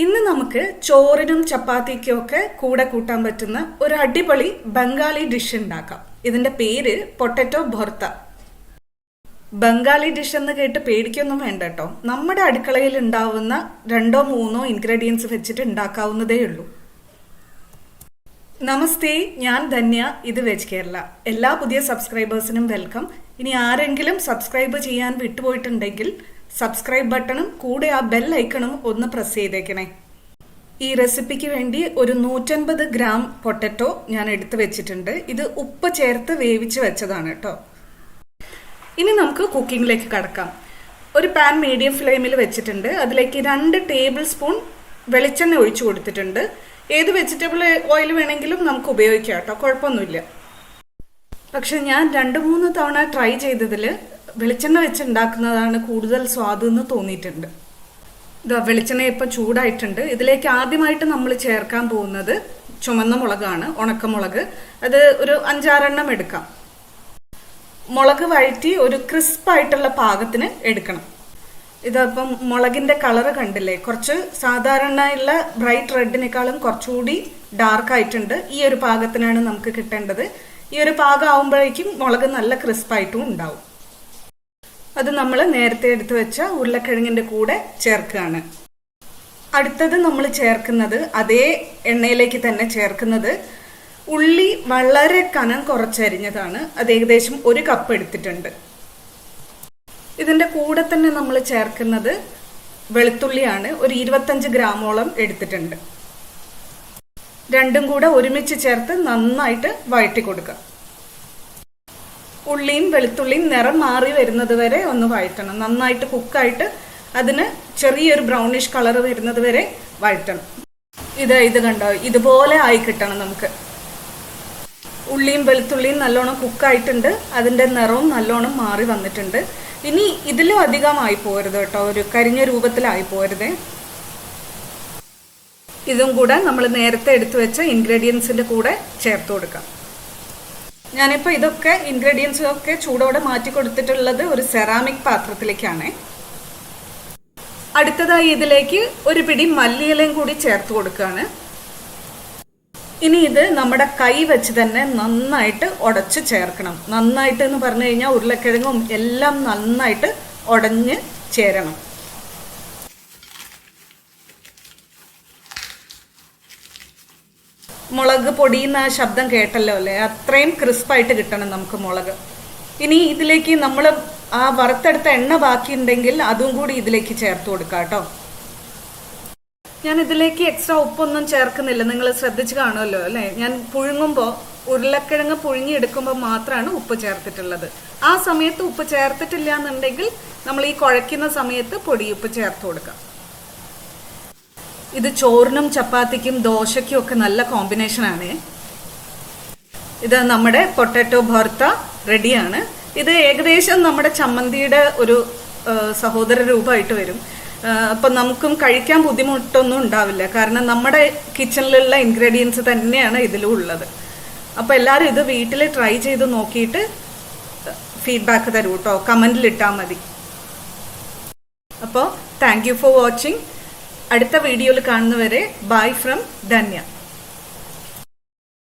ഇന്ന് നമുക്ക് ചോറിനും ചപ്പാത്തിക്കൊക്കെ കൂടെ കൂട്ടാൻ പറ്റുന്ന ഒരു അടിപൊളി ബംഗാളി ഡിഷ് ഉണ്ടാക്കാം. ഇതിന്റെ പേര് പൊട്ടറ്റോ ഭർത്ത. ബംഗാളി ഡിഷ് എന്ന് കേട്ട് പേടിക്കൊന്നും വേണ്ട കേട്ടോ. നമ്മുടെ അടുക്കളയിൽ ഉണ്ടാവുന്ന 2-3 ഇൻഗ്രീഡിയൻസ് വെച്ചിട്ട് ഉണ്ടാക്കാവുന്നതേ ഉള്ളൂ. നമസ്തേ, ഞാൻ ധന്യ. ഇത് വെജ് കേരള. എല്ലാ പുതിയ സബ്സ്ക്രൈബേഴ്സിനും വെൽക്കം. ഇനി ആരെങ്കിലും സബ്സ്ക്രൈബ് ചെയ്യാൻ വിട്ടുപോയിട്ടുണ്ടെങ്കിൽ സബ്സ്ക്രൈബ് ബട്ടണും കൂടെ ആ ബെൽ ഐക്കണും ഒന്ന് പ്രസ് ചെയ്തേക്കണേ. ഈ റെസിപ്പിക്ക് വേണ്ടി ഒരു 150 ഗ്രാം പൊട്ടറ്റോ ഞാൻ എടുത്തു വെച്ചിട്ടുണ്ട്. ഇത് ഉപ്പ് ചേർത്ത് വേവിച്ച് വെച്ചതാണ് കേട്ടോ. ഇനി നമുക്ക് കുക്കിങ്ങിലേക്ക് കടക്കാം. ഒരു പാൻ മീഡിയം ഫ്ലെയിമിൽ വെച്ചിട്ടുണ്ട്. അതിലേക്ക് 2 ടേബിൾ സ്പൂൺ വെളിച്ചെണ്ണ ഒഴിച്ചു കൊടുത്തിട്ടുണ്ട്. ഏത് വെജിറ്റബിൾ ഓയിൽ വേണമെങ്കിലും നമുക്ക് ഉപയോഗിക്കാം കേട്ടോ, കുഴപ്പമൊന്നുമില്ല. പക്ഷെ ഞാൻ 2-3 തവണ ട്രൈ ചെയ്തതിൽ വെളിച്ചെണ്ണ വെച്ച് ഉണ്ടാക്കുന്നതാണ് കൂടുതൽ സ്വാദ് എന്ന് തോന്നിയിട്ടുണ്ട്. ഇതാ വെളിച്ചെണ്ണ ഇപ്പം ചൂടായിട്ടുണ്ട്. ഇതിലേക്ക് ആദ്യമായിട്ട് നമ്മൾ ചേർക്കാൻ പോകുന്നത് ചുമന്ന മുളകാണ്, ഉണക്കമുളക്. അത് ഒരു 5-6 എണ്ണം എടുക്കാം. മുളക് വഴറ്റി ഒരു ക്രിസ്പായിട്ടുള്ള പാകത്തിന് എടുക്കണം. ഇതപ്പം മുളകിന്റെ കളറ് കണ്ടില്ലേ, കുറച്ച് സാധാരണയുള്ള ബ്രൈറ്റ് റെഡിനേക്കാളും കുറച്ചുകൂടി ഡാർക്ക് ആയിട്ടുണ്ട്. ഈ ഒരു പാകത്തിനാണ് നമുക്ക് കിട്ടേണ്ടത്. ഈ ഒരു പാകം ആവുമ്പോഴേക്കും മുളക് നല്ല ക്രിസ്പായിട്ടും ഉണ്ടാവും. അത് നമ്മൾ നേരത്തെ എടുത്തു വെച്ച ഉരുളക്കിഴങ്ങിന്റെ കൂടെ ചേർക്കുകയാണ്. അടുത്തത് നമ്മൾ ചേർക്കുന്നത്, അതേ എണ്ണയിലേക്ക് തന്നെ ചേർക്കുന്നത്, ഉള്ളി വളരെ കനം കുറച്ചരിഞ്ഞതാണ്. അത് ഏകദേശം 1 കപ്പ് എടുത്തിട്ടുണ്ട്. ഇതിന്റെ കൂടെ തന്നെ നമ്മൾ ചേർക്കുന്നത് വെളുത്തുള്ളിയാണ്. ഒരു 25 ഗ്രാമോളം എടുത്തിട്ടുണ്ട്. രണ്ടും കൂടെ ഒരുമിച്ച് ചേർത്ത് നന്നായിട്ട് വഴറ്റി കൊടുക്കുക. ഉള്ളിയും വെളുത്തുള്ളിയും നിറം മാറി വരുന്നത് വരെ ഒന്ന് വഴറ്റണം. നന്നായിട്ട് കുക്കായിട്ട് അതിന് ചെറിയൊരു ബ്രൗണിഷ് കളർ വരുന്നത് വരെ വഴറ്റണം. ഇത് കണ്ടോ, ഇതുപോലെ ആയി കിട്ടണം നമുക്ക്. ഉള്ളിയും വെളുത്തുള്ളിയും നല്ലോണം കുക്കായിട്ടുണ്ട്. അതിന്റെ നിറവും നല്ലോണം മാറി വന്നിട്ടുണ്ട്. ഇനി ഇതിലും അധികമായി പോരുത് കേട്ടോ, ഒരു കരിഞ്ഞ രൂപത്തിലായി പോരുതേ. ഇതും കൂടെ നമ്മൾ നേരത്തെ എടുത്തു വെച്ച ഇൻഗ്രീഡിയൻസിന്റെ കൂടെ ചേർത്ത് കൊടുക്കാം. ഞാനിപ്പോൾ ഇതൊക്കെ ഇൻഗ്രീഡിയൻസൊക്കെ ചൂടോടെ മാറ്റി കൊടുത്തിട്ടുള്ളത് ഒരു സെറാമിക് പാത്രത്തിലേക്കാണ്. അടുത്തതായി ഇതിലേക്ക് ഒരു പിടി മല്ലിയിലയും കൂടി ചേർത്ത് കൊടുക്കുകയാണ്. ഇനി ഇത് നമ്മുടെ കൈ വെച്ച് തന്നെ നന്നായിട്ട് ഉടച്ച് ചേർക്കണം. നന്നായിട്ട് എന്ന് പറഞ്ഞു കഴിഞ്ഞാൽ ഉരുളക്കിഴങ്ങും എല്ലാം നന്നായിട്ട് ഉടഞ്ഞ് ചേരണം. മുളക് പൊടിയുന്ന ശബ്ദം കേട്ടല്ലോ അല്ലേ, അത്രയും ക്രിസ്പായിട്ട് കിട്ടണം നമുക്ക് മുളക്. ഇനി ഇതിലേക്ക് നമ്മൾ ആ വറുത്തെടുത്ത എണ്ണ ബാക്കിയുണ്ടെങ്കിൽ അതും കൂടി ഇതിലേക്ക് ചേർത്ത് കൊടുക്കാം കേട്ടോ. ഞാൻ ഇതിലേക്ക് എക്സ്ട്രാ ഉപ്പൊന്നും ചേർക്കുന്നില്ല, നിങ്ങൾ ശ്രദ്ധിച്ച് കാണുമല്ലോ അല്ലേ. ഞാൻ പുഴുങ്ങുമ്പോൾ, ഉരുളക്കിഴങ്ങ് പുഴുങ്ങി എടുക്കുമ്പോൾ മാത്രമാണ് ഉപ്പ് ചേർത്തിട്ടുള്ളത്. ആ സമയത്ത് ഉപ്പ് ചേർത്തിട്ടില്ല എന്നുണ്ടെങ്കിൽ നമ്മൾ ഈ കുഴയ്ക്കുന്ന സമയത്ത് പൊടിയുപ്പ് ചേർത്ത് കൊടുക്കാം. ഇത് ചോറിനും ചപ്പാത്തിക്കും ദോശയ്ക്കും ഒക്കെ നല്ല കോമ്പിനേഷനാണ്. ഇത് നമ്മുടെ പൊട്ടാറ്റോ ഭർത്ത റെഡിയാണ്. ഇത് ഏകദേശം നമ്മുടെ ചമ്മന്തിയുടെ ഒരു സഹോദര രൂപമായിട്ട് വരും. അപ്പം നമുക്കും കഴിക്കാൻ ബുദ്ധിമുട്ടൊന്നും ഉണ്ടാവില്ല, കാരണം നമ്മുടെ കിച്ചണിലുള്ള ഇൻഗ്രീഡിയൻസ് തന്നെയാണ് ഇതിലും ഉള്ളത്. അപ്പോൾ എല്ലാവരും ഇത് വീട്ടിൽ ട്രൈ ചെയ്ത് നോക്കിയിട്ട് ഫീഡ്ബാക്ക് തരൂ കേട്ടോ, കമൻറ്റിലിട്ടാൽ മതി. അപ്പോൾ താങ്ക് യു ഫോർ വാച്ചിങ്. അടുത്ത വീഡിയോയിൽ കാണുന്നവരെ ബൈ ഫ്രം ധന്യ.